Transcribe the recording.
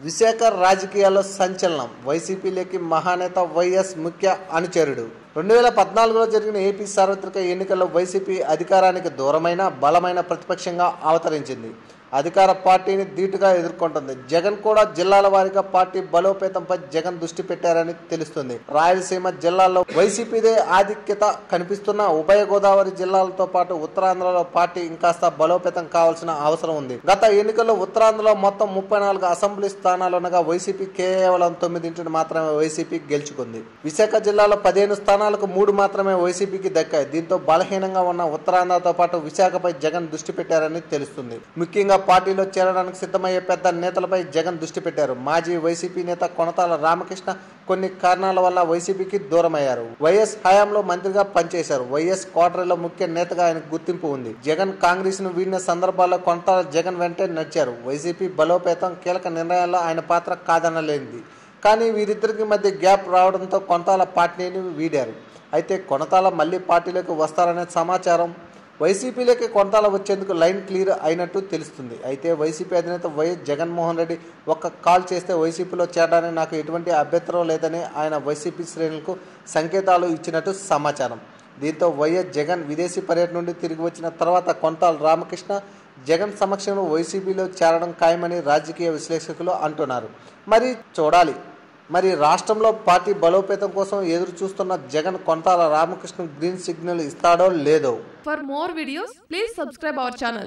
విశాఖ రాజకీయాల్లో సంచలనం. వైసీపీలోకి మహానేత వైఎస్ ముఖ్య అనుచరుడు. 2014లో జరిగిన ఏపీ సార్వత్రిక ఎన్నికల్లో వైసీపీ అధికారానికి దూరమైన బలమైన ప్రతిపక్షంగా అవతరించింది. అధికార పార్టీని ధీటుగా ఎదుర్కొంటుంది. జగన్ కూడా జిల్లాల వారీగా పార్టీ బలోపేతంపై జగన్ దృష్టి పెట్టారని తెలుస్తుంది. రాయలసీమ జిల్లాల్లో వైసీపీదే ఆధిక్యత కనిపిస్తున్న ఉభయ గోదావరి జిల్లాలతో పాటు ఉత్తరాంధ్రలో పార్టీ ఇంకాస్త బలోపేతం కావాల్సిన అవసరం ఉంది. గత ఎన్నికల్లో ఉత్తరాంధ్రలో మొత్తం 34 అసెంబ్లీ స్థానాలున్నగా వైసీపీ కేవలం 9 మాత్రమే వైసీపీ గెలుచుకుంది. విశాఖ జిల్లాలో 15 స్థానాలకు 3 మాత్రమే వైసీపీకి దక్కాయి. దీంతో బలహీనంగా ఉన్న ఉత్తరాంధ్రతో పాటు విశాఖపై జగన్ దృష్టి పెట్టారని తెలుస్తుంది. ముఖ్యంగా పార్టీలో చేరడానికి సిద్ధమయ్యే పెద్ద నేతలపై జగన్ దృష్టి పెట్టారు. మాజీ వైసీపీ నేత కొనతాల రామకృష్ణ కొన్ని కారణాల వల్ల వైసీపీకి దూరమయ్యారు. వైఎస్ హయాంలో మంత్రిగా పనిచేశారు. వైఎస్ కోటరీలో ముఖ్య నేతగా ఆయనకు గుర్తింపు ఉంది. జగన్ కాంగ్రెస్ ను వీడిన సందర్భాల్లో కొనతాల జగన్ వెంటే నడిచారు. వైసీపీ బలోపేతం కీలక నిర్ణయాల్లో ఆయన పాత్ర కాదనలేనిది. కానీ వీరిద్దరికి మధ్య గ్యాప్ రావడంతో కొనతాల పార్టీని వీడారు. అయితే కొనతాల మళ్లీ పార్టీలోకి వస్తారనే సమాచారం. వైసీపీలోకి కొనతాల వచ్చేందుకు లైన్ క్లియర్ అయినట్టు తెలుస్తుంది. అయితే వైసీపీ అధినేత వైఎస్ జగన్మోహన్ రెడ్డి ఒక్క కాల్ చేస్తే వైసీపీలో చేరడానికి నాకు ఎటువంటి అభ్యంతరం లేదని ఆయన వైసీపీ శ్రేణులకు సంకేతాలు ఇచ్చినట్టు సమాచారం. దీంతో వైఎస్ జగన్ విదేశీ పర్యటన నుండి తిరిగి వచ్చిన తర్వాత కొనతాల రామకృష్ణ జగన్ సమక్షంలో వైసీపీలో చేరడం ఖాయమని రాజకీయ విశ్లేషకులు అంటున్నారు. మరి చూడాలి. మరి రాష్ట్రంలో పార్టీ బలోపేతం కోసం ఎదురు చూస్తున్న జగన్ కొనతాల రామకృష్ణ గ్రీన్ సిగ్నల్ ఇస్తాడో లేదో. For more videos, please subscribe our channel.